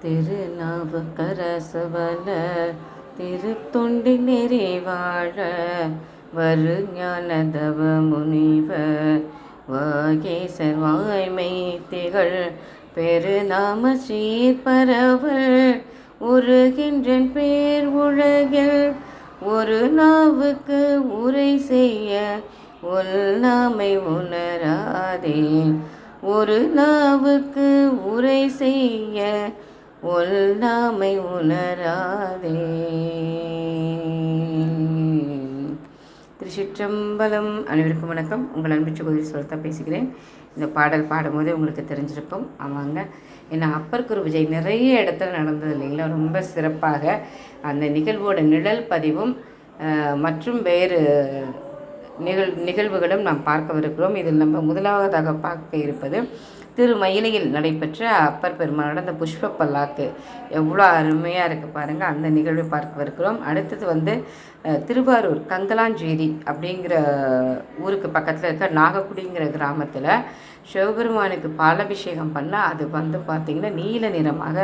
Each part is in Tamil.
திருநாவுக்கரசுவல திருத்தொண்டி நெறிவாழ வருஞானதவ முனிவ வாகேசர் வாய்மை திகழ் பெருநாம சீர்பரவல் உருகின்றன் பேர் உலகில் ஒரு நாவுக்கு உரை செய்ய உள்நாமை உணராதேன் ஒரு நாவுக்கு உரை செய்ய உள்நாமை உணராதே. திருச்சிற்றம்பலம். அனைவருக்கும் வணக்கம். உங்கள் அன்பு சகோதரி சொல்லித்தான் பேசுகிறேன். இந்த பாடல் பாடும்போதே உங்களுக்கு தெரிஞ்சிருக்கும். ஆமாங்க, ஏன்னா அப்பர் குரு விஜய் நிறைய இடத்துல நடந்தது இல்லைங்களா, ரொம்ப சிறப்பாக அந்த நிகழ்வோட நிழல் பதிவும் மற்றும் வேறு நிகழ்வுகளும் நாம் பார்க்கவிருக்கிறோம். இதில் நம்ம முதலாவதாக பார்க்க இருப்பது திருமயிலையில் நடைபெற்ற அப்பர் பெருமானோட அந்த புஷ்ப பல்லாக்கு எவ்வளோ அருமையாக இருக்குது பாருங்கள். அந்த நிகழ்வை பார்க்கவிருக்கிறோம். அடுத்தது திருவாரூர் கங்கலாஞ்சேரி அப்படிங்கிற ஊருக்கு பக்கத்தில் இருக்க நாகக்குடிங்கிற கிராமத்தில் சிவபெருமானுக்கு பாலாபிஷேகம் பண்ணால் அது பார்த்திங்கன்னா நீல நிறமாக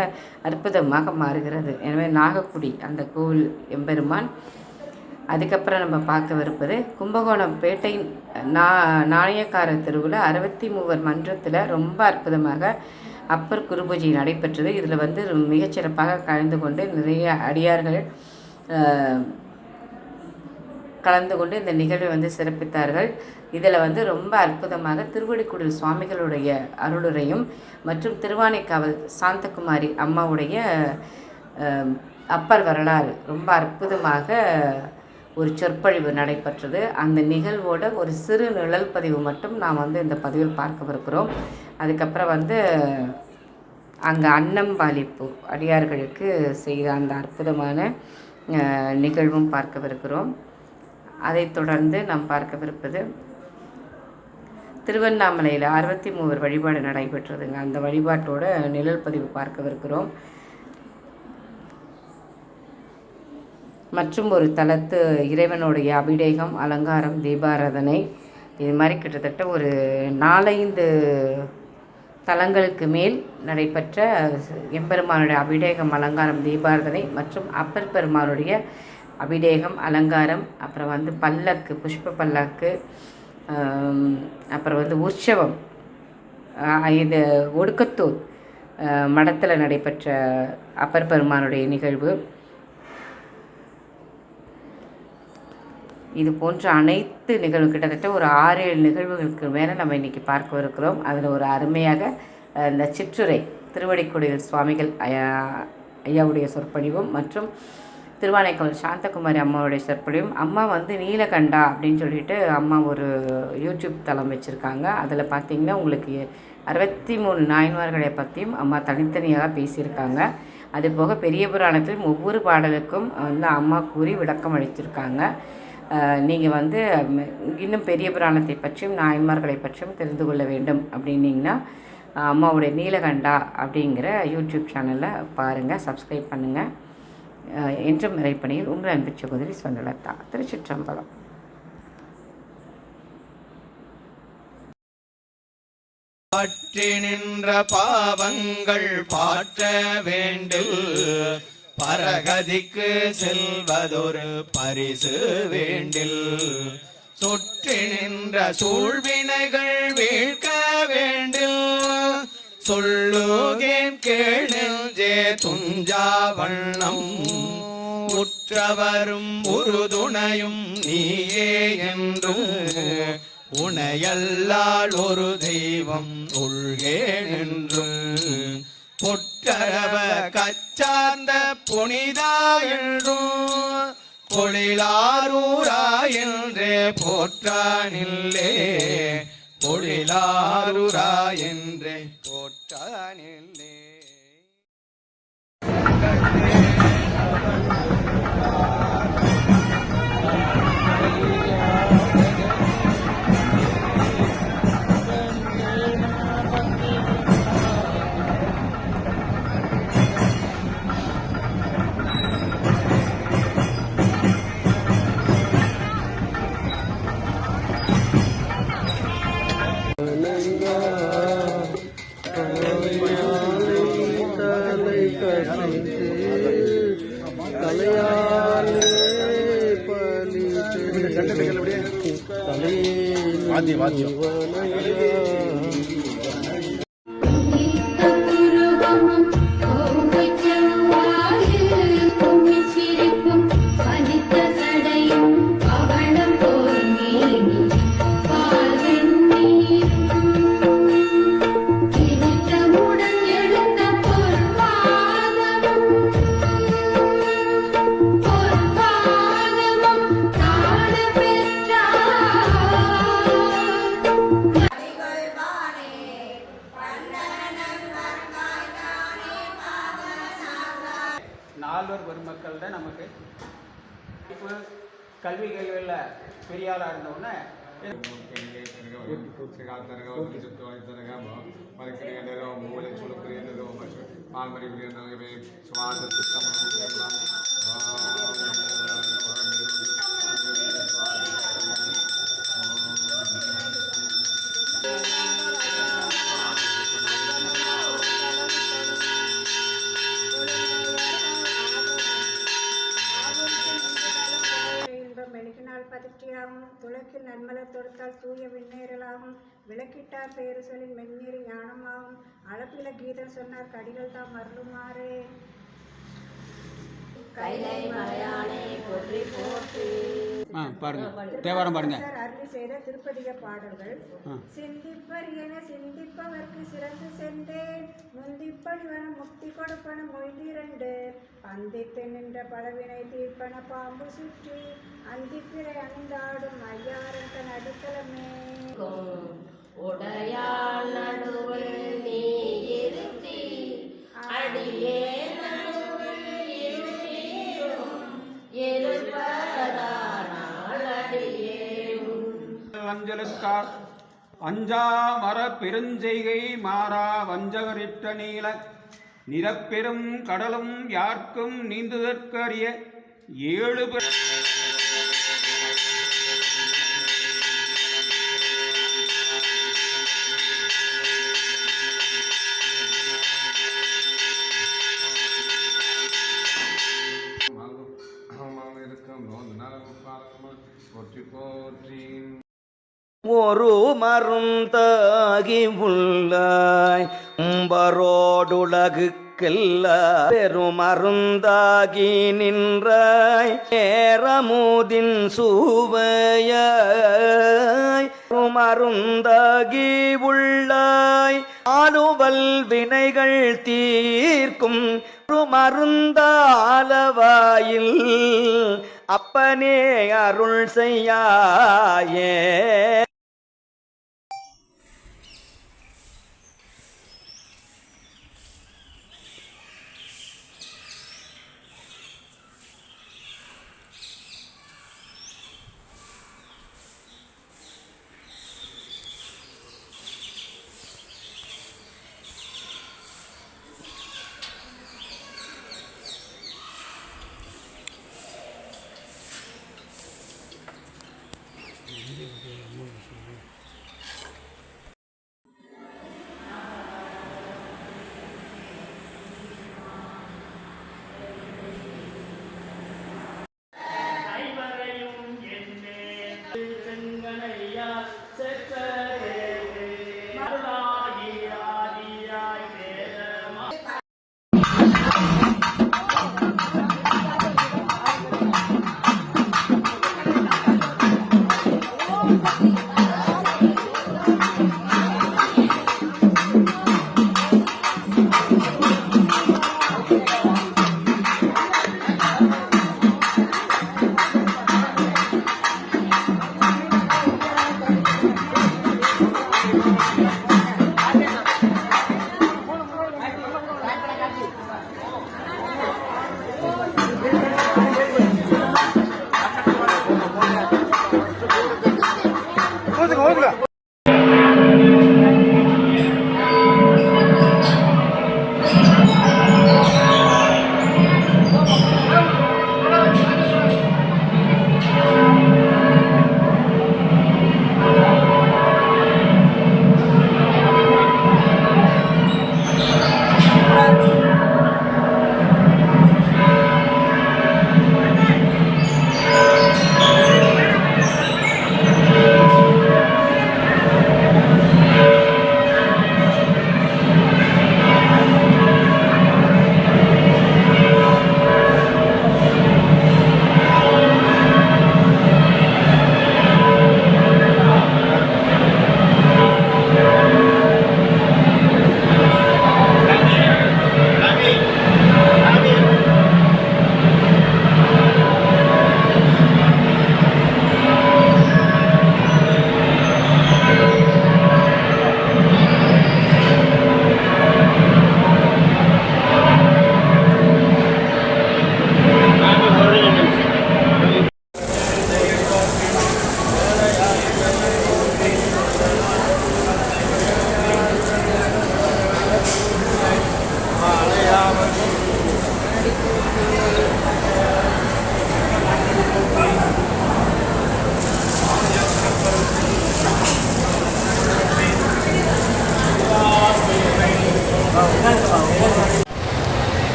அற்புதமாக மாறுகிறது. எனவே நாகக்குடி அந்த கோவில் எம்பெருமான். அதுக்கப்புறம் நம்ம பார்க்கவிருப்பது கும்பகோணம் பேட்டை நாணயக்கார தெருவில் 63 மன்றத்தில் ரொம்ப அற்புதமாக அப்பர் குருபூஜை நடைபெற்றது. இதில் மிகச்சிறப்பாக கலந்து கொண்டு நிறைய அடியார்கள் கலந்து கொண்டு இந்த நிகழ்வை சிறப்பித்தார்கள். இதில் ரொம்ப அற்புதமாக திருவடிக்குடில் சுவாமிகளுடைய அருளுரையும் மற்றும் திருவானைக்காவல் சாந்தகுமாரி அம்மாவுடைய அப்பர் வரலாறு ரொம்ப அற்புதமாக ஒரு சொற்பொழிவு நடைபெற்றது. அந்த நிகழ்வோட ஒரு சிறு நிழல் பதிவு மட்டும் நாம் இந்த பதிவில் பார்க்கவிருக்கிறோம். அதுக்கப்புறம் அங்கே அன்னம்பாலிப்பு அடியார்களுக்கு செய்த அந்த அற்புதமான நிகழ்வும் பார்க்கவிருக்கிறோம். அதைத் தொடர்ந்து நாம் பார்க்கவிருப்பது திருவண்ணாமலையில் 63 வழிபாடு நடைபெற்றதுங்க. அந்த வழிபாட்டோட நிழல் பதிவு பார்க்கவிருக்கிறோம். மற்றும் ஒரு தலத்து இறைவனுடைய அபிடேகம், அலங்காரம், தீபாராதனை, இது மாதிரி கிட்டத்தட்ட ஒரு 4-5 தலங்களுக்கு மேல் நடைபெற்ற எம்பெருமானுடைய அபிடேகம், அலங்காரம், தீபாராதனை மற்றும் அப்பர் பெருமானுடைய அபிடேகம், அலங்காரம், அப்புறம் பல்லக்கு, புஷ்ப பல்லக்கு, அப்புறம் உற்சவம், இது ஒடுக்கத்தூர் மடத்தில் நடைபெற்ற அப்பர் பெருமானுடைய நிகழ்வு. இது போன்ற அனைத்து நிகழ்வு கிட்டத்தட்ட ஒரு 6-7 நிகழ்வுகளுக்கு மேலே நம்ம இன்றைக்கி பார்க்கவிருக்கிறோம். அதில் ஒரு அருமையாக இந்த சிற்றுரை திருவடிக்குடியில் சுவாமிகள் ஐயாவுடைய சொற்பொழிவும் மற்றும் திருவானைக்காவல் சாந்தகுமாரி அம்மாவுடைய சொற்பொழிவும். அம்மா நீலகண்டா அப்படின்னு சொல்லிட்டு அம்மா ஒரு யூடியூப் தளம் வச்சுருக்காங்க. அதில் பார்த்திங்கன்னா உங்களுக்கு 63 நாயன்மார்களை பற்றியும் அம்மா தனித்தனியாக பேசியிருக்காங்க. அதுபோக பெரிய புராணத்தில் ஒவ்வொரு பாடலுக்கும் அம்மா கூறி விளக்கம் அளித்திருக்காங்க. நீங்கள் இன்னும் பெரிய புராணத்தை பற்றியும் நாயன்மார்களை பற்றியும் தெரிந்து கொள்ள வேண்டும் அப்படின்னிங்கன்னா அம்மாவுடைய நீலகண்டா அப்படிங்கிற யூடியூப் சேனலில் பாருங்கள், சப்ஸ்கிரைப் பண்ணுங்கள். என்றும் இறைப்பணியில் உங்கள் அன்பு சகோதரி சொன்னலதா. திருச்சிற்றம்பலம். பற்றி நின்ற பாவங்கள் பாற்ற வேண்டும், பரகதிக்கு செல்வதொரு பரிசு வேண்டில், சுற்றி நின்ற சூழ்வினைகள் வீழ்க்க வேண்டில், சொல்லுகேன் கேள் நெஞ்சே துஞ்சா வண்ணம், உற்றவரும் உறுதுணையும் நீயே என்றும், உனையல்லால் ஒரு தெய்வம் உள்கேன் என்றும், பொற்றரவ கச்சார்ந்த புனிதா என்றும், பொழிலாரூரா என்றே போற்றானில்லே, பொழிலாரூரா என்றே போற்றானில்லே. நால்வர் பெருமக்கள் தான் நமக்கு இப்போ கல்விகளில் பெரிய ஆளாக இருந்தோடனே துளக்கில் நன்மலர் தொடுத்தால் தூய விண்ணேறலாகும். விளக்கிட்டார் பேரு சொல்லின் மென்னீர் ஞானமாகும். அளப்பில கீதம் சொன்னார் கடிகள் தாம் அருளுமாறே. பாருங்க தேவாரம் பாருங்க. அருளி செய்த திருப்பதிக பாடல்கள். சிந்திப்பர் என சிந்திப்பவர்க்கு சிறந்து சென்றேன். முந்திப்படிவன முக்தி கொடுப்பன மொய்திரண்டு. பந்தித்து நின்ற பலவினை தீர்ப்பன பாம்பு சுற்றி. அந்திப்பிறை அணிந்தாடும் ஐயாரன் தன் அடித்தளமே. உடையாள் நடுவில் நீ இருத்தி அடியே அஞ்சலுக்கார் அஞ்சாமர பெருஞ்செய்கை மாறா வஞ்சகரிட்ட நீல நிறப்பெரும் கடலும் யார்க்கும் நீந்துதற்கரிய 7 ஒரு மருந்தாகி உள்ளாய் உம்பரோடுலகுக்கெல்லாம் பெருமருந்தாகி நின்றாய் ஏரமுதின் சூவையாய் மருந்தாகி உள்ளாய் ஆளுவல் வினைகள் தீர்க்கும் மருந்தாலவாயில் அப்பனே அருள் செய்யாயே.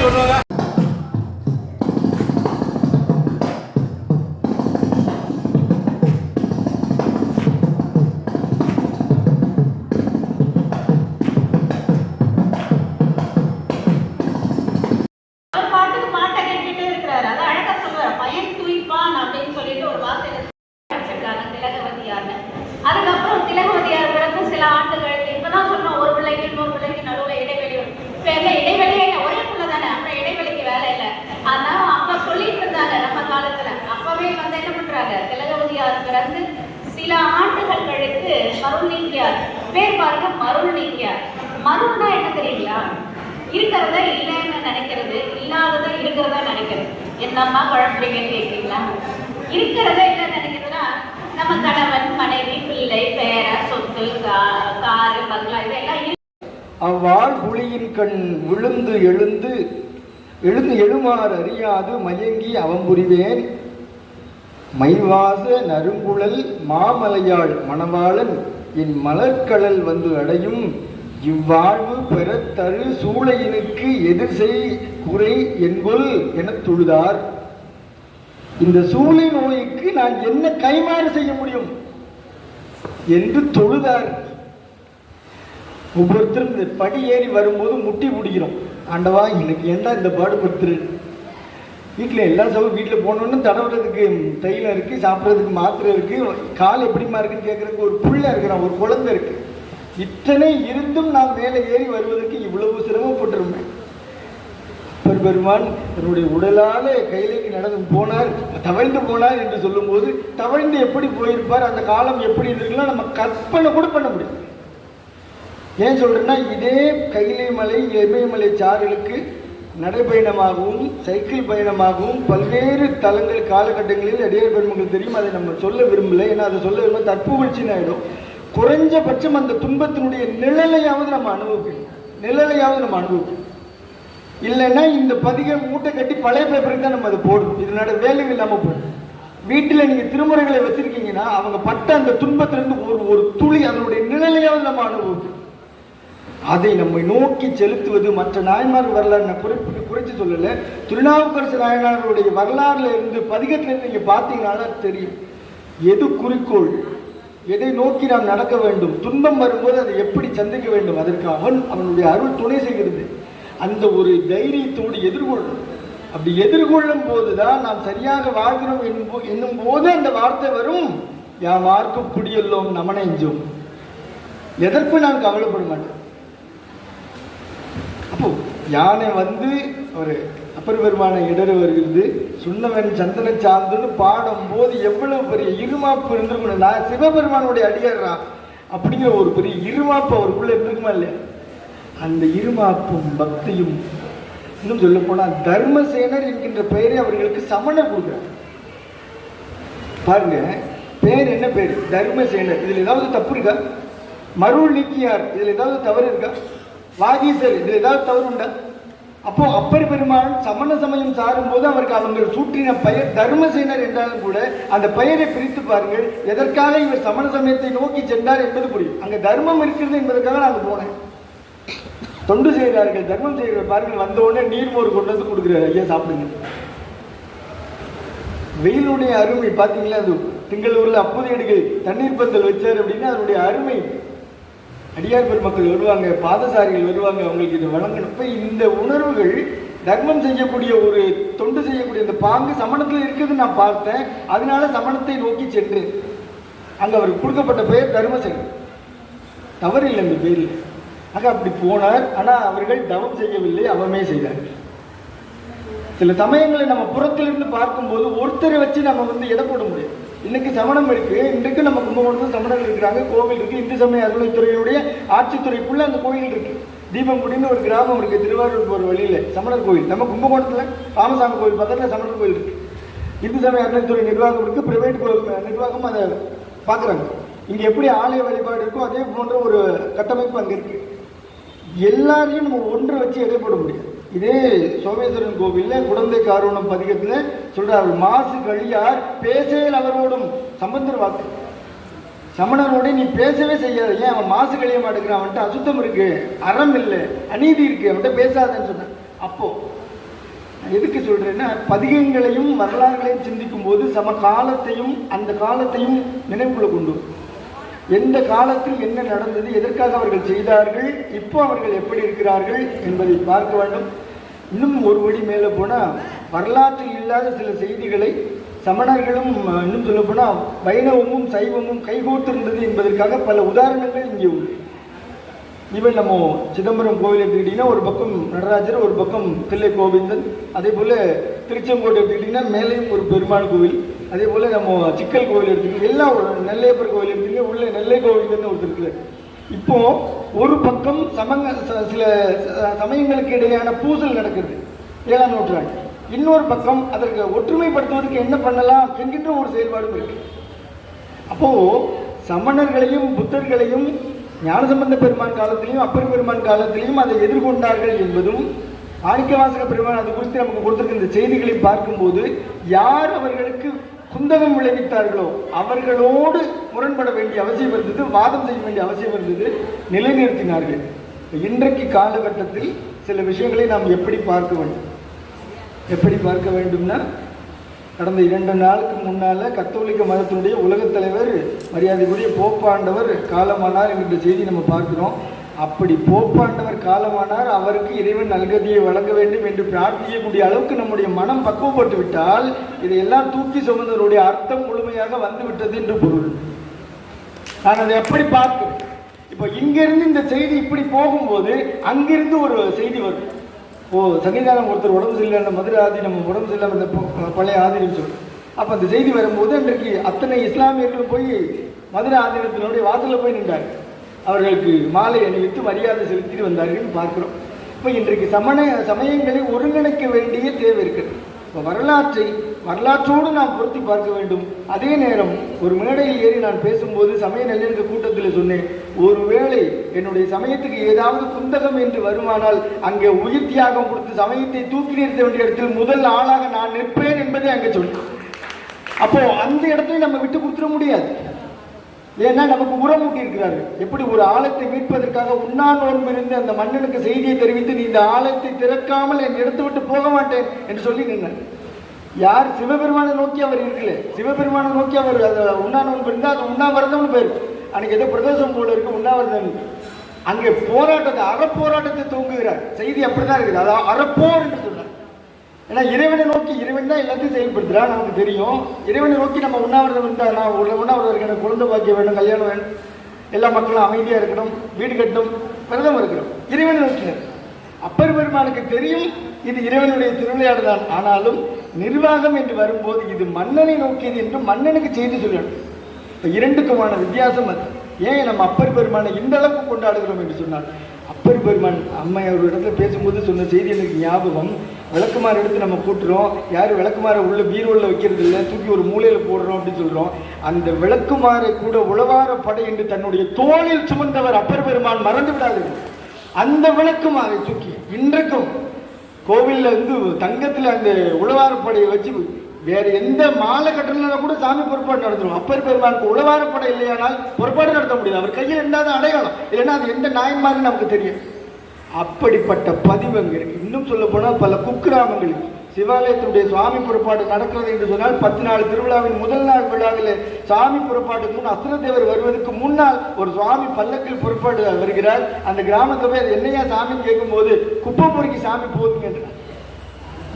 அவர் பாட்டுக்கு பாட்டை கேட்டுட்டே இருக்கிறாரு. அதை அழகா சொல்லுவார், பயன் துய்ப்பான் அப்படின்னு சொல்லிட்டு ஒரு வார்த்தையில வச்சிருக்காங்க திலகவதியார்னு. அதுக்கப்புறம் திலகவதியார் பிறகு சில ஆண்டுகள், இப்பதான் சொன்னோம் ஒரு பிள்ளைக்கு இன்னொரு பிள்ளைக்கு நடுவுல இடைவெளி. இப்ப எங்க இடைவெளியே இல்லை, ஒரே பிள்ளை தானே, அப்புறம் இடைவெளிக்கு வேலை இல்லை. ஆனா அப்ப சொல்லிட்டு இருந்தாங்க நம்ம காலத்துல. அப்பவே வந்து என்ன பண்றாங்க, திலகவதியார் பிறந்து சில ஆண்டுகள் கழித்து மருள் நீக்கியார். பேர் பாருங்க, மருள் நீக்கியார். மருள்னா என்ன தெரியுங்களா? இருக்கிறத இல்லைன்னு நினைக்கிறது, இல்லாததை இருக்கிறதா நினைக்கிறது. என்னம்மா குழம்புறீங்கன்னு கேட்குறீங்களா? இருக்கிறத இல்லைன்னு நினைக்கிறதுனா நம்ம கணவன், மனைவி, பிள்ளை, பேர, சொத்து, காரு, பங்களா இதெல்லாம். அவ்வாள் புலியின் கண் விழுந்து எழுந்து எழுமாறு அறியாது மயங்கி அவம்புரிவேன் மைவாச நறுங்குழல் மாமலையாள் மணவாளன் என் மலர்கடல் வந்து அடையும் இவ்வாழ்வு பெறத்தரு சூளையினுக்கு எதிர் செய் குறை என்கொல் என தொழுதார். இந்த சூளை நோய்க்கு நான் என்ன கைமாறு செய்ய முடியும் என்று தொழுதார். ஒவ்வொருத்தரும் இந்த படி ஏறி வரும்போது முட்டி பிடிக்கிறோம், ஆண்டவா எனக்கு ஏண்டா இந்த பாடுபடுத்துரு. வீட்டில் எல்லா சவுக்கும் வீட்டில் போனோன்னு தடவுறதுக்கு தைலம் இருக்குது, சாப்பிட்றதுக்கு மாத்திரை இருக்குது, கால் எப்படிமா இருக்குன்னு கேட்குறதுக்கு ஒரு புள்ள இருக்கிறான், ஒரு குழந்தை இருக்குது. இத்தனை இருந்தும் நான் மேலே ஏறி வருவதற்கு இவ்வளவு சிரமப்பட்டிருந்தேன். பெருமான் தன்னுடைய உடலால கையிலேக்கு நடந்து போனார், தவழ்ந்து போனார் என்று சொல்லும்போது தவழ்ந்து எப்படி போயிருப்பார், அந்த காலம் எப்படி இருக்கலாம் நம்ம கற்பனை கூட பண்ண முடியும். ஏன் சொல்றேன்னா, இதே கைலை மலை இமயமலை சாரலுக்கு நடைபயணமாகவும் சைக்கிள் பயணமாகவும் பல்வேறு தலங்கள் காலகட்டங்களில் அடியார் பெருமக்கள் தெரியும். அதை நம்ம சொல்ல விரும்பலை, ஏன்னா அதை சொல்ல விரும்ப தற்புகழ்ச்சின்னு ஆகிடும். குறைஞ்சபட்சம் அந்த துன்பத்தினுடைய நிழலையாவது நம்ம அனுபவிக்கணும். இல்லைன்னா இந்த பதிகை மூட்டை கட்டி பழைய பேப்பருக்கு தான் நம்ம அதை போடணும். இதனோட வேலை இல்லாமல் போயிடும். வீட்டில் நீங்கள் திருமுறைகளை வச்சிருக்கீங்கன்னா அவங்க பட்ட அந்த துன்பத்திலிருந்து ஒரு துளி அதனுடைய நிழலையாவது நம்ம அனுபவிக்கணும். அதை நம்மை நோக்கி செலுத்துவது. மற்ற நாயன்மார் வரலாறு நான் குறைச்சி சொல்லலை, திருநாவுக்கரசு நாயனாருடைய வரலாறுல இருந்து பதிகத்திலிருந்து நீங்கள் பார்த்தீங்கன்னா தெரியும் எது குறிக்கோள், எதை நோக்கி நாம் நடக்க வேண்டும், துன்பம் வரும்போது அதை எப்படி சந்திக்க வேண்டும், அதற்கு அவனுடைய அருள் துணை செய்கிறது. அந்த ஒரு தைரியத்தோடு எதிர்கொள்ளும். அப்படி எதிர்கொள்ளும் போதுதான் நாம் சரியாக வாழ்கிறோம் என்னும் போது அந்த வார்த்தை வரும், யாமார்க்கும் குடியெல்லோம் நமனெஞ்சோம். எதற்கு நான் கவலைப்பட மாட்டேன். அப்போ யானை வந்து ஒரு அப்பர் பெருமான இடறு வருகிறது, சுண்ணவன் சந்தன சார்ந்துன்னு பாடும் போது எவ்வளவு பெரிய இருமாப்பு இருந்திருக்கணும். நான் சிவபெருமானுடைய அடியாரா அப்படிங்கிற ஒரு பெரிய இருமாப்பு அவருக்குள்ள இருந்திருக்குமா இல்லையா? அந்த இருமாப்பும் பக்தியும், இன்னும் சொல்ல போனால் தர்மசேனர் என்கின்ற பெயரை அவர்களுக்கு சமணர் கொடுக்குறார். பாருங்க, பேர் என்ன பேர்? தர்மசேனர். இதில் ஏதாவது தப்பு இருக்கா? மருள் நீக்கியார், இதில் ஏதாவது தவறு இருக்கா? வாகீசர், இதில் ஏதாவது தவறு உண்டா? அப்போ அப்பர் பெருமான் சமண சமயம் சாரும் போது அவருக்கு அவங்க சூற்றின பெயர் தர்மசேனர் என்றாலும் கூட அந்த பெயரை பிரித்து பாருங்கள், எதற்காக இவர் சமண சமயத்தை நோக்கி சென்றார் என்பது புரியும். அங்கே தர்மம் இருக்கிறது என்பதற்காக நான் போனேன். தொண்டு செய்கிறார்கள், தர்மம் செய்கிறார்கள். பாருங்கள், வந்த உடனே நீர்மோர் கொண்டு வந்து கொடுக்குறாரு, ஐயா சாப்பிடுங்க. வெயிலுடைய அருமை பார்த்தீங்களா? அது திங்களூரில் அப்போதையடிகள் தண்ணீர் பந்தல் வச்சார் அப்படின்னா அதனுடைய அருமை. அடியார் பெருமக்கள் வருவாங்க, பாதசாரிகள் வருவாங்க, அவங்களுக்கு இதை வழங்கணும். இப்போ இந்த உணர்வுகள் தர்மம் செய்யக்கூடிய ஒரு தொண்டு செய்யக்கூடிய இந்த பாங்கு சமணத்தில் இருக்கிறது நான் பார்த்தேன். அதனால சமணத்தை நோக்கி சென்றேன். அங்கே அவருக்கு கொடுக்கப்பட்ட பெயர் தர்மசேனர். தவறு இல்லை இந்த பேரில். ஆக அப்படி போனார். ஆனால் அவர்கள் தவம் செய்யவில்லை, அவமே செய்தார்கள். சில சமயங்களை நம்ம புறத்திலிருந்து பார்க்கும்போது ஒருத்தரை வச்சு நம்ம எடை போட முடியும். இன்னைக்கு சமணம் இருக்கு, இன்றைக்கு நம்ம கும்பகோணத்தில் சமணர்கள் இருக்கிறாங்க, கோவில் இருக்கு. இந்து சமய அறநிலைத்துறையுடைய ஆட்சித்துறைக்குள்ள அந்த கோவில் இருக்கு. தீபங்குடின்னு ஒரு கிராமம் இருக்கு, திருவாரூர் போகிற வழியில சமணர் கோவில். நம்ம கும்பகோணத்தில் ராமசாமி கோவில் பக்கத்தில் சமணர் கோவில் இருக்கு. இந்து சமய அறநிலைத்துறை நிர்வாகம் இருக்கு, பிரைவேட் நிர்வாகம் அதை பார்க்குறாங்க. இங்கே எப்படி ஆலய வழிபாடு இருக்கோ அதே போன்ற ஒரு கட்டமைப்பு அங்கே இருக்கு. எல்லாரையும் நம்ம ஒன்றை வச்சு எடை போட முடியும். இதே சோமேஸ்வரன் கோவிலில் குடந்தை காரோணம் பதிகத்தில் சொல்றார், மாசு கழியார் பேசேல் அவரோடும். சம்பந்தர் வாக்கு, சமணரோட நீ பேசவே செய்யாத. ஏன் அவன் மாசு கழிய மாட்டேங்கிறான், அவன்கிட்ட அசுத்தம் இருக்கு, அறம் இல்லை, அநீதி இருக்கு, அவன்கிட்ட பேசாதன்னு சொன்னான். அப்போ எதுக்கு சொல்கிறேன்னா, பதிகங்களையும் வரலாறுகளையும் சிந்திக்கும் போது சமகாலத்தையும் அந்த காலத்தையும் நினைவுக்குள்ள கொண்டு எந்த காலத்தில் என்ன நடந்தது, எதற்காக அவர்கள் செய்தார்கள், இப்போ அவர்கள் எப்படி இருக்கிறார்கள் என்பதை பார்க்க வேண்டும். இன்னும் ஒரு வழி மேலே போனால் வரலாற்றில் இல்லாத சில செய்திகளை சமணர்களும் இன்னும் சொல்ல போனால் வைணவமும் சைவமும் கைகோர்த்திருந்தது என்பதற்காக பல உதாரணங்கள் இங்கே உண்டு. ஈவன் நம்ம சிதம்பரம் கோவில் எடுத்துக்கிட்டிங்கன்னா ஒரு பக்கம் நடராஜர், ஒரு பக்கம் தில்லை கோவிந்தன், அதே போல் திருச்செங்கோட்டை எடுத்துக்கிட்டிங்கன்னா மேலேயும் ஒரு பெருமாள் கோவில், அதே போல் நம்ம சிக்கல் கோவில் எடுத்துக்கிட்டு எல்லாம் ஒரு நெல்லையப்பர் கோவில் எடுத்துக்கிட்டு உள்ள நெல்லை கோவில்னு ஒருத்தர் இருக்குது. இப்போ ஒரு பக்கம் சில சமயங்களுக்கு இடையான பூசல் நடக்குது 7ஆம் நூற்றாண்டு, இன்னொரு பக்கம் அதற்கு ஒற்றுமைப்படுத்துவதற்கு என்ன பண்ணலாம் என்கின்ற ஒரு செயல்பாடும் இருக்கு. அப்போ சமணர்களையும் புத்தர்களையும் ஞானசம்பந்த பெருமான் காலத்திலையும் அப்பர் பெருமான் காலத்திலையும் அதை எதிர்கொண்டார்கள் என்பதும் மாணிக்கவாசக பெருமான் அது குறித்து நமக்கு கொடுத்திருக்கிற இந்த செய்திகளை பார்க்கும்போது யார் அவர்களுக்கு குந்தகம் விளைவித்தார்களோ அவர்களோடு முரண்பட வேண்டிய அவசியம் இருந்தது, வாதம் செய்ய வேண்டிய அவசியம் இருந்தது, நிலைநிறுத்தினார்கள். இன்றைக்கு காலகட்டத்தில் சில விஷயங்களை நாம் எப்படி பார்க்க வேண்டும்னா, கடந்த 2 நாளுக்கு முன்னால் கத்தோலிக்க மதத்தினுடைய உலகத் தலைவர் மரியாதைக்குரிய போப்பாண்டவர் காலமானார் என்கிற செய்தி நம்ம பார்க்கிறோம். அப்படி போப்பாண்டவர் காலமானார், அவருக்கு இறைவன் நல்கதியை வழங்க வேண்டும் என்று பிரார்த்திக்கக்கூடிய அளவுக்கு நம்முடைய மனம் பக்குவப்பட்டு விட்டால் இதையெல்லாம் தூக்கி சுமந்தவருடைய அர்த்தம் முழுமையாக வந்துவிட்டது என்று பொருள். நான் அதை எப்படி பார்க்கிறேன்? இப்போ இங்கிருந்து இந்த செய்தி இப்படி போகும்போது அங்கிருந்து ஒரு செய்தி வரும். சன்னிதானம் ஒருத்தர் உடம்பு சரியில்லை, மதுரை ஆதீனம் உடம்பு சரியில்லாம இந்த பழைய ஆதீனம் சொல்றேன். அப்போ அந்த செய்தி வரும்போது அன்றைக்கு அத்தனை இஸ்லாமியர்களும் போய் மதுரை ஆதீனத்தினுடைய வாசலில் போய் நின்றார். அவர்களுக்கு மாலை அணிவித்து மரியாதை செலுத்திட்டு வந்தார்கள் பார்க்கிறோம். இப்போ இன்றைக்கு சமயங்களை ஒருங்கிணைக்க வேண்டிய தேவை இருக்கிறது. இப்போ வரலாற்றோடு நாம் பொருத்தி பார்க்க வேண்டும். அதே நேரம் ஒரு மேடையில் ஏறி நான் பேசும்போது சமய நல்லிணக்க கூட்டத்தில் சொன்னேன், ஒருவேளை என்னுடைய சமயத்துக்கு ஏதாவது குந்தகம் என்று வருமானால் அங்கே உயிர் தியாகம் கொடுத்து சமயத்தை தூக்கி நிறுத்த வேண்டிய இடத்தில் முதல் ஆளாக நான் நிற்பேன் என்பதை அங்கே சொன்னேன். அப்போ அந்த இடத்துல நம்ம விட்டு கொடுத்துட முடியாது. ஏன்னா நமக்கு உரமூட்டி இருக்கிறார்கள். எப்படி ஒரு ஆலயத்தை மீட்பதற்காக உண்ணாநோன்பு இருந்து அந்த மன்னனுக்கு செய்தியை தெரிவித்து நீ இந்த ஆலயத்தை திறக்காமல் என் எடுத்து விட்டு போக மாட்டேன் என்று சொல்லி நின்றார். யார்? சிவபெருமானை நோக்கி அவர் இருக்கல. சிவபெருமானை நோக்கி அவர் உண்ணாநோன்பு இருந்தால் அது உண்ணாவிரதம்னு பேர். அன்னைக்கு ஏதோ பிரதோஷம் போல இருக்கு உண்ணாவிரதம். அங்கே போராட்டத்தை அறப்போராட்டத்தை தூங்குகிறார். செய்தி அப்படிதான் இருக்குது. அதாவது அறப்போர் என்று சொன்னார். ஏன்னா இறைவனை நோக்கி, இறைவன் தான் எல்லாத்தையும் செயல்படுத்துறா, நமக்கு தெரியும். இறைவனை நோக்கி நம்ம உண்ணாவிரதம் இருந்தால் நான் உண்ணாவிரதம் இருக்கணும், குழந்தை பாக்கியம் வேணும், கல்யாணம் வேணும், எல்லா மக்களும் அமைதியாக இருக்கணும், வீடு கட்டணும், விரதம் இருக்கணும், இறைவனை நோக்கினர். அப்பர் பெருமானுக்கு தெரியும் இது இறைவனுடைய திருவிளையாடு தான். ஆனாலும் நிர்வாகம் என்று வரும்போது இது மன்னனை நோக்கியது என்று மன்னனுக்கு செய்தி சொல்லணும். இப்போ இரண்டுக்குமான வித்தியாசம் அது. ஏன் நம்ம அப்பர் பெருமானை இந்த அளவுக்கு கொண்டாடுகிறோம் என்று சொன்னால், அப்பர் பெருமான் அம்மை ஒரு இடத்துல பேசும்போது சொன்ன செய்தி எனக்கு ஞாபகம். விளக்குமாறு எடுத்து நம்ம கூட்டுறோம், யாரும் விளக்குமாரை உள்ள பீரோவில் வைக்கிறது இல்லை, தூக்கி ஒரு மூலையில் போடுறோம் அப்படின்னு சொல்கிறோம். அந்த விளக்குமாரை கூட உழவார படை என்று தன்னுடைய தோளில் சுமந்தவர் அப்பர் பெருமான் மறந்து விடாது. அந்த விளக்குமாரை தூக்கி இன்றைக்கும் கோவிலில் இருந்து தங்கத்தில் அந்த உழவாரப்படையை வச்சு வேறு எந்த மாலை கட்டணம் கூட சாமி பொறுப்பாடு நடத்தணும். அப்பர் பெருமானுக்கு உழவாரப்படை இல்லையானால் பொறுப்பாடு நடத்த முடியாது. அவர் கையில் இருந்தால் தான் அடையாளம், இல்லைன்னா அது எந்த நாயன்மாருன்னு நமக்கு தெரியும். அப்படிப்பட்ட பதிவு அங்கே இருக்கு. இன்னும் சொல்ல போனால் பல குக்கிராமங்களுக்கு சிவாலயத்தினுடைய சுவாமி புறப்பாடு நடக்கிறது என்று சொன்னால் 10 நாள் திருவிழாவின் முதல் நாள் விழாவில் சாமி புறப்பாட்டுக்கு முன் அசுரதேவர் வருவதற்கு முன்னால் ஒரு சுவாமி பல்லக்கில் புறப்பாடு வருகிறார். அந்த கிராமத்தை போய் அது என்னையா சாமின்னு கேட்கும்போது குப்பை பொறுக்கி சாமி போகுதுங்க என்றார்.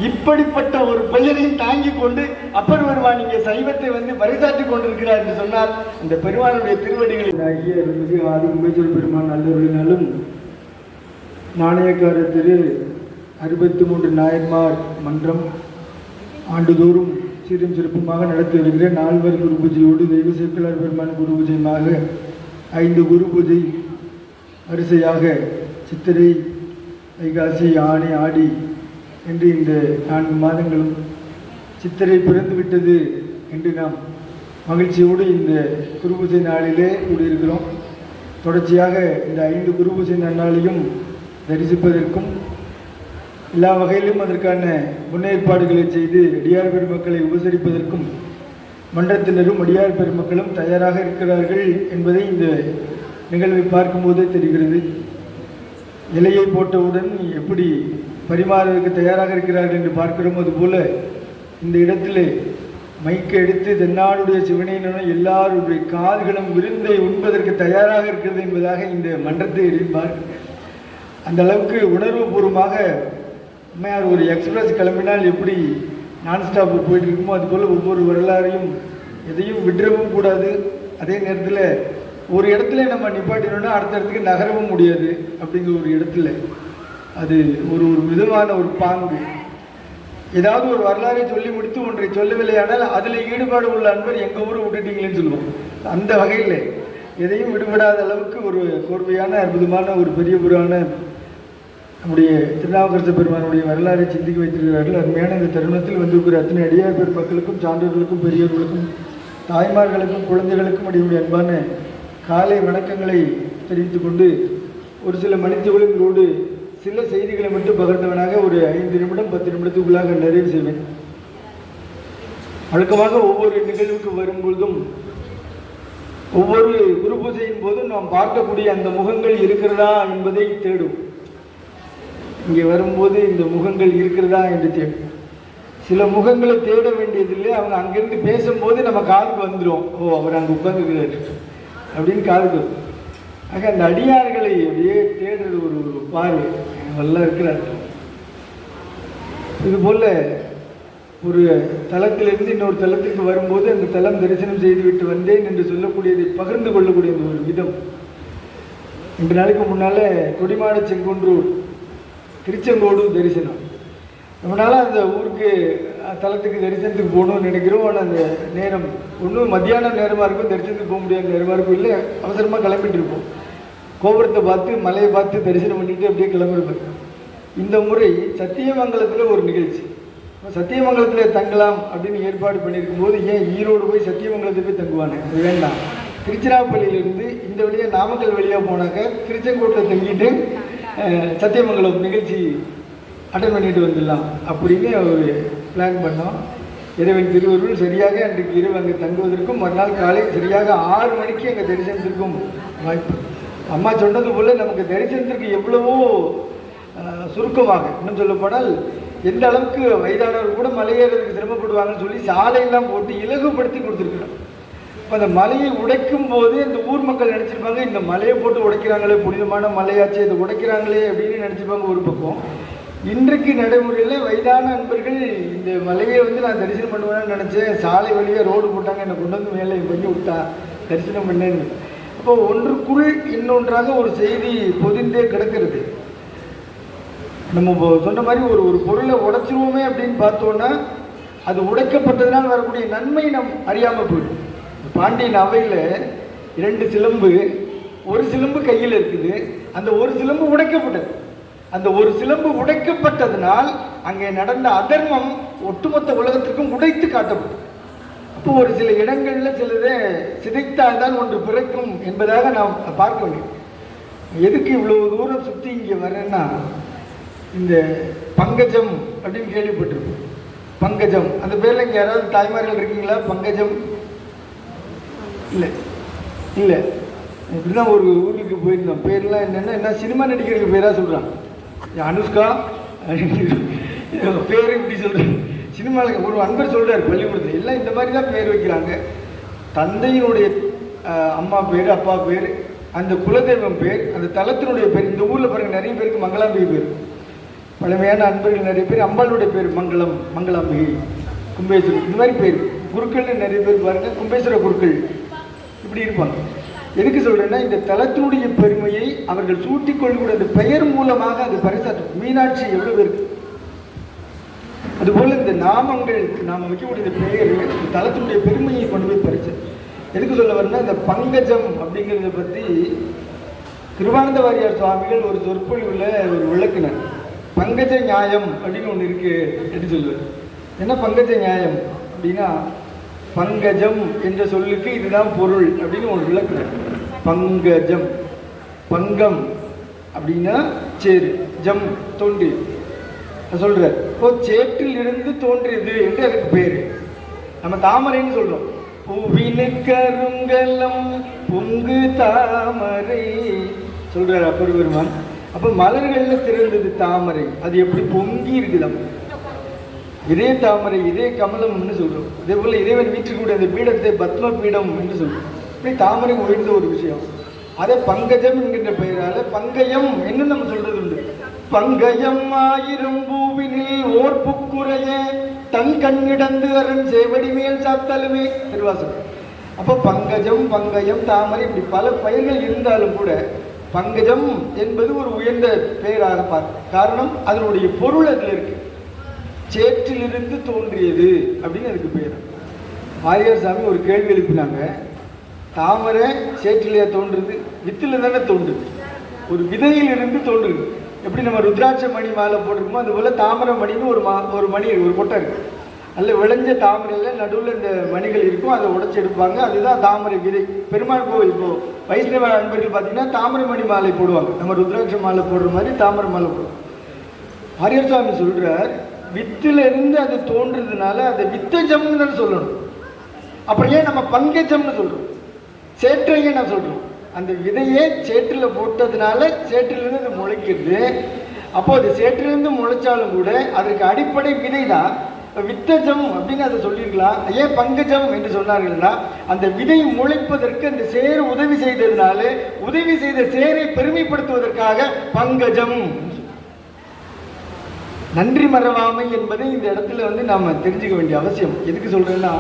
இப்படிப்பட்ட ஒரு பெயரையும் தாங்கி கொண்டு அப்பர் பெருமான் இங்கே சைவத்தை பரிசாற்றி கொண்டிருக்கிறார் என்று சொன்னால் இந்த பெருமானுடைய திருவடிகளில் ஆகிய மிகு ஆதி உமைச்சொல் பெருமான் நல்லவர்களினாலும் நாணயக்கார திரு 63 நாயன்மார் மன்றம் ஆண்டுதோறும் சீரும் சிறப்புமாக நடத்தி வருகிற 4 குரு பூஜையோடு தெய்வ சேக்கிழார் பெருமான் குரு பூஜையுமாக 5 குரு பூஜை வரிசையாக சித்திரை, வைகாசி, ஆணி, ஆடி என்று இந்த 4 மாதங்களும் சித்திரை பிறந்து விட்டது என்று நாம் மகிழ்ச்சியோடு இந்த குரு பூஜை நாளிலே கூடியிருக்கிறோம். தொடர்ச்சியாக இந்த 5 குரு பூஜை நன்னாளையும் தரிசிப்பதற்கும் எல்லா வகையிலும் அதற்கான முன்னேற்பாடுகளை செய்து அடியார் பெருமக்களை உபசரிப்பதற்கும் மன்றத்தினரும் அடியார் பெருமக்களும் தயாராக இருக்கிறார்கள் என்பதை இந்த நிகழ்வை பார்க்கும்போதே தெரிகிறது. இலையை போட்டவுடன் எப்படி பரிமாறுவதற்கு தயாராக இருக்கிறார்கள் என்று பார்க்கிறோம். அதுபோல இந்த இடத்திலே மைக்கை எடுத்து தென்னாடுடைய சிவனையின எல்லாருடைய கால்களும் விருந்தை உண்பதற்கு தயாராக இருக்கிறது என்பதாக இந்த மன்றத்தை எழுப்பார். அந்த அளவுக்கு உணர்வு பூர்வமாக அம்மையார் ஒரு எக்ஸ்பிரஸ் கிளம்பினால் எப்படி நான்ஸ்டாப் போயிட்டு இருக்குமோ அதுபோல் ஒவ்வொரு வரலாறையும் எதையும் விட்டுறவும் கூடாது. அதே நேரத்தில் ஒரு இடத்துல நம்ம நிப்பாட்டினோன்னா அடுத்த இடத்துக்கு நகரவும் முடியாது. அப்படிங்கிற ஒரு இடத்துல அது ஒரு விதமான ஒரு பாங்கு. ஏதாவது ஒரு வரலாறை சொல்லி முடித்து ஒன்றை சொல்லவில்லையானால் அதில் ஈடுபாடு உள்ள அன்பர் எங்கள் ஊரை விட்டுட்டீங்களேன்னு சொல்லுவோம். அந்த வகையில் எதையும் விடுபடாத அளவுக்கு ஒரு கோர்வையான அற்புதமான ஒரு பெரிய புராண நம்முடைய திருநாவுக்கரசு பெருமானுடைய வரலாறை சிந்திக்க வைத்திருக்கிறார்கள். அருமையான இந்த தருணத்தில் வந்திருக்கிற அத்தனை அடியார் பெருமக்களுக்கும் சான்றோர்களுக்கும் பெரியவர்களுக்கும் தாய்மார்களுக்கும் குழந்தைகளுக்கும் அடியுடைய அன்பான காலை வணக்கங்களை தெரிவித்துக் கொண்டு ஒரு சில மனிதர்களோடு சில செய்திகளை மட்டும் பகிர்ந்தவனாக ஒரு 5 நிமிடம் 10 நிமிடத்துக்குள்ளாக நிறைவு செய்வேன். வழக்கமாக ஒவ்வொரு நிகழ்வுக்கு வரும்பொழுதும் ஒவ்வொரு குரு பூஜையின் போதும் நாம் பார்க்கக்கூடிய அந்த முகங்கள் இருக்கிறதா என்பதை தேடும். இங்கே வரும்போது இந்த முகங்கள் இருக்கிறதா என்று தேடும். சில முகங்களை தேட வேண்டியதில்லை, அவங்க அங்கிருந்து பேசும்போது நம்ம காதுக்கு வந்துடும். ஓ, அவர் அங்கே உட்கார்ந்துருக்கிறார் அப்படின்னு காதுக்கு வரும். ஆக அந்த அடியார்களை அப்படியே தேடுறது ஒரு பார்வை நல்லா இருக்கிறார்கள். இதுபோல் ஒரு தலத்திலிருந்து இன்னொரு தலத்திற்கு வரும்போது அந்த தலம் தரிசனம் செய்துவிட்டு வந்தேன் என்று சொல்லக்கூடியதை பகிர்ந்து கொள்ளக்கூடிய ஒரு விதம். 2 நாளைக்கு முன்னால் கொடிமாட செங்குன்றூர் திருச்செங்கோடு தரிசனம். நம்மளால் அந்த ஊருக்கு தலத்துக்கு தரிசனத்துக்கு போகணும்னு நினைக்கிறோம். ஆனால் அந்த நேரம் ஒன்றும் மத்தியானம் நேரமாக இருக்கும், தரிசனத்துக்கு போக முடியாத நேரமாக இருக்கும். இல்லை அவசரமாக கிளம்பிட்டு இருப்போம். கோபுரத்தை பார்த்து மலையை பார்த்து தரிசனம் பண்ணிட்டு அப்படியே கிளம்பிருப்பேன். இந்த முறை சத்தியமங்கலத்தில் ஒரு நிகழ்ச்சி. சத்தியமங்கலத்தில் தங்கலாம் அப்படின்னு ஏற்பாடு பண்ணியிருக்கும் போது ஏன் ஈரோடு போய் சத்தியமங்கலத்தை போய் தங்குவானே, அது வேண்டாம். திருச்சிராப்பள்ளியிலேருந்து இந்த வழியாக நாமக்கல் வழியாக போனாக்க திருச்செங்கோட்டில் தங்கிட்டு சத்தியமங்கலம் நிகழ்ச்சி அட்டன் பண்ணிட்டு வந்துடலாம் அப்படின்னு ஒரு பிளான் பண்ணோம். இறைவன் திருவருள் சரியாக அன்றைக்கு இரவு அங்கே தங்குவதற்கும் மறுநாள் காலை சரியாக 6 மணிக்கு அங்கே தரிசனத்திற்கும் வாய்ப்பு. அம்மா சொன்னது போல் நமக்கு தரிசனத்திற்கு எவ்வளவோ சுருக்கமாக, இன்னும் சொல்லப்போனால் எந்த அளவுக்கு வயதானவர் கூட மலையேறதுக்கு சிரமப்படுவாங்கன்னு சொல்லி சாலையெல்லாம் போட்டு இலகுபடுத்தி கொடுத்துருக்குறோம். இப்போ அந்த மலையை உடைக்கும் போது இந்த ஊர் மக்கள் நினச்சிருப்பாங்க, இந்த மலையை போட்டு உடைக்கிறாங்களே, புனிதமான மலையாச்சு, இதை உடைக்கிறாங்களே அப்படின்னு நினச்சிருப்பாங்க ஒரு பக்கம். இன்றைக்கு நடைமுறையில் வயதான அன்பர்கள் இந்த மலையை நான் தரிசனம் பண்ணுவேன்னு நினச்சேன், சாலை வழியாக ரோடு போட்டாங்க, என்னை கொண்டு வந்து மேலே பண்ணி விட்டா தரிசனம் பண்ணேன்னு. அப்போ ஒன்றுக்குள் இன்னொன்றாக ஒரு செய்தி பொதிந்தே கிடக்கிறது. நம்ம சொன்ன மாதிரி ஒரு பொருளை உடைச்சிருவோமே அப்படின்னு பார்த்தோன்னா அது உடைக்கப்பட்டதுனால் வரக்கூடிய நன்மை நம் அறியாமல் போயிடும். பாண்டியன் அவையில் 2 சிலம்பு, ஒரு சிலம்பு கையில் இருக்குது, அந்த ஒரு சிலம்பு உடைக்கப்பட்டது. அந்த ஒரு சிலம்பு உடைக்கப்பட்டதனால் அங்கே நடந்த அதர்மம் ஒட்டுமொத்த உலகத்திற்கும் உடைத்து காட்டப்படும். அப்போ ஒரு சில இடங்களில் சிலதை சிதைத்தால்தான் ஒன்று பிறக்கும் என்பதாக நாம் பார்க்க வேண்டும். எதுக்கு இவ்வளவு தூரம் சுற்றி இங்கே வரேன்னா, இந்த பங்கஜம் அப்படின்னு கேள்விப்பட்டிருப்போம். பங்கஜம் அந்த பேரில் இங்கே யாராவது தாய்மார்கள் இருக்கீங்களா? பங்கஜம் இல்லை இல்லை. இப்படிதான் ஒரு ஊருக்கு போயிருந்தோம். பேர்லாம் என்னென்னா சினிமா நடிக்கிறதுக்கு பேராக சொல்கிறாங்க. அனுஷ்கா பேர் இப்படி சொல்கிறேன். சினிமாவில் ஒரு அன்பர் சொல்கிறார் பள்ளிக்கூடத்தில் எல்லாம் இந்த மாதிரி தான் பேர் வைக்கிறாங்க. தந்தையினுடைய அம்மா பேர், அப்பா பேர், அந்த குலதெய்வம் பேர், அந்த தலத்தினுடைய பேர். இந்த ஊரில் பாருங்கள் நிறைய பேருக்கு மங்களாம்பிகை பேர். பழமையான அன்பர்கள் நிறைய பேர் அம்பாளுடைய பேர் மங்களம், மங்களாம்பிகை, கும்பேஸ்வரர், இந்த மாதிரி பேர். குருக்கள் நிறைய பேர் பாருங்கள், கும்பேஸ்வர குருக்கள் இப்படி இருப்பாங்க. எதுக்கு சொல்கிறேன்னா, இந்த தலத்தினுடைய பெருமையை அவர்கள் சூட்டிக் கொள்ளக்கூடிய அந்த பெயர் மூலமாக அது பரிசாற்றும். மீனாட்சி எவ்வளோ பேருக்கு. அதுபோல் இந்த நாமங்கள் நாம் வைக்கக்கூடிய இந்த பெயர் இந்த தலத்தினுடைய பெருமையை கொண்டு போய் பரிசு. எதுக்கு சொல்ல வரேன்னா, இந்த பங்கஜம் அப்படிங்கிறத பற்றி திருவானந்த வாரியார் சுவாமிகள் ஒரு சொற்பொழிவுல ஒரு விளக்குனர். பங்கஜ நியாயம் அப்படின்னு ஒன்று இருக்கு என்று சொல்லுவார். என்ன பங்கஜ நியாயம் அப்படின்னா, பங்கஜம் என்ற சொல்லுக்கு இதுதான் பொருள் அப்படின்னு ஒன்று விளக்குனர். பங்கஜம், பங்கம் அப்படின்னா சேரு, ஜம் தோன்றி சொல்றார். இப்போ சேற்றில் இருந்து தோன்றியது என்று அதுக்கு பேரு. நம்ம தாமரைன்னு சொல்றோம். பூவினு கருங்கலம் பொங்கு தாமரை சொல்றார் அப்பர் பெருமான். அப்போ மலர்கள்ல சிறந்தது தாமரை. அது எப்படி பொங்கி இருக்குதாம். இதே தாமரை, இதே கமலம்னு சொல்றோம். அதே போல இறைவன் வீட்டுக்கூடிய அந்த பீடத்தை பத்ம பீடம் என்று சொல்றோம். இப்படி தாமரை உயர்ந்த ஒரு விஷயம். அதை பங்கஜம் என்கின்ற பெயரால பங்கயம் என்ன நம்ம சொல்றது உண்டு. பங்கயம் ஆயிரம் பூவினில் ஓர் புக்குறைய தன் கண்ணிடந்து அரண் சேவடி மேல் சாத்தலுமே திருவாசகம். அப்போ பங்கஜம், பங்கயம், தாமரை இப்படி பல பெயர்கள் இருந்தாலும் கூட பங்கஜம் என்பது ஒரு உயர்ந்த பெயராக பார்க்க காரணம் அதனுடைய பொருள் அதில் இருக்கு. சேற்றிலிருந்து தோன்றியது அப்படின்னு அதுக்கு பெயர். வாரியார் சாமி ஒரு கேள்வி எழுப்பினாங்க. தாமரை சேற்றிலேயே தோன்றுது? வித்துல தானே தோன்றுது. ஒரு விதையிலிருந்து தோன்றுது. எப்படி நம்ம ருத்ராட்ச மணி மாலை போட்டிருக்கோமோ அது போல தாமரை மணின்னு ஒரு மணி ஒரு கொட்டை இருக்கு. அல்ல விளைஞ்ச தாமரையில் நடுவில் இந்த மணிகள் இருக்கும். அதை உடைச்சி எடுப்பாங்க. அதுதான் தாமரை விதை. பெருமாள் கோவில் இப்போ வைஷ்ணவ அன்பர்கள் பார்த்தீங்கன்னா தாமரை மணி மாலை போடுவாங்க. நம்ம ருத்ராட்ச மாலை போடுற மாதிரி தாமரை மாலை போடுவோம். வாரியார் சுவாமி சொல்றார், வித்துல இருந்து அது தோன்றதுனால அதை வித்தஜம்னு தான் சொல்லணும். அப்புறம் ஏன் நம்ம பங்கஜம்னு சொல்றோம்? சேற்றையே நான் சொல்றோம். அந்த விதையே சேற்றில் போட்டதுனால சேற்றிலிருந்து அது முளைக்கிறது. அப்போ அது சேற்றிலிருந்து முளைச்சாலும் கூட அதற்கு அடிப்படை விதை தான். வித்தஜம் அப்படின்னு அதை சொல்லியிருக்கலாம். ஏன் பங்கஜம் என்று சொன்னார்கள்னா அந்த விதை முளைப்பதற்கு அந்த சேர் உதவி செய்ததுனால உதவி செய்த சேரை பெருமைப்படுத்துவதற்காக பங்கஜம். நன்றி மறவாமை என்பதை இந்த இடத்துல நாம தெரிஞ்சுக்க வேண்டிய அவசியம். எதுக்கு சொல்றேன்னா,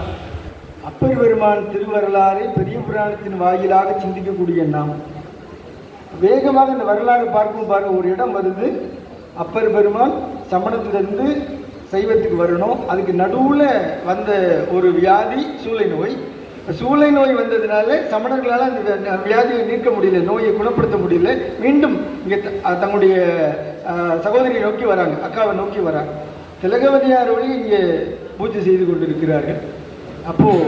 அப்பர் பெருமான் திருவரலாறை பெரிய புராணத்தின் வாயிலாக சிந்திக்கக்கூடிய நாம் வேகமாக இந்த வரலாறு பாருங்க. ஒரு இடம் வருது, அப்பர் பெருமான் சமணத்திலிருந்து சைவத்துக்கு வரணும். அதுக்கு நடுவில் வந்த ஒரு வியாதி சூளை நோய். சூளை நோய் வந்ததுனால சமணர்களால் அந்த வியாதியை நீக்க முடியல, நோயை குணப்படுத்த முடியல. மீண்டும் இங்கே தங்களுடைய சகோதரியை நோக்கி வராங்க, அக்காவை நோக்கி வராங்க. திலகவதியார் வழி இங்கே பூஜை செய்து கொண்டிருக்கிறார்கள். அப்போது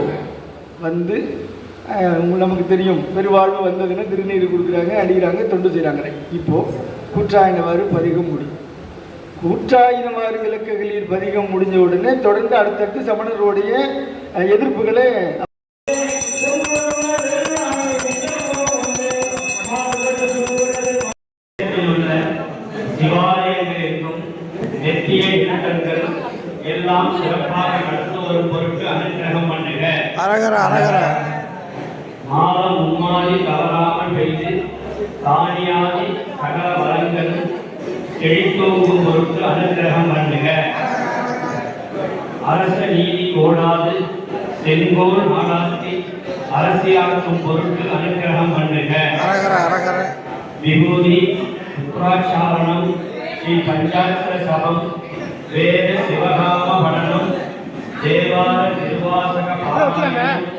நமக்கு தெரியும், பெருவாழ்வு வந்ததுன்னா திருநீர் கொடுக்குறாங்க, அடிக்கிறாங்க, தொண்டு செய்கிறாங்க. இப்போது கூற்றாயினவாறு பதிகம் முடியும். கூற்றாயினவாறு விளக்குகளில் பதிகம் முடிஞ்ச உடனே தொடர்ந்து அடுத்தடுத்து சமணருடைய எதிர்ப்புகளை எல்லாம் சிறப்பாக நடத்துவரும் பொருட்டு அனுகிரகம் பண்ணுக. மாதம் மும்மாதி தவறாமல் பெய்து தானியாதி சகல வளங்களும் செழித்தோங்கும் பொருட்டு அனுகிரகம் பண்ணுக. அரச நீதி கோடாது செங்கோல் நாடாத்தி அரசியாக்கும் பொருட்டு அனுகிரகம் பண்ணுக. விபூதி சுப்ராச்சாரணம் ஸ்ரீ பஞ்சாட்சர சபம் வேத சிவகாம படனம் தேவார திருவாசக பாராயணம்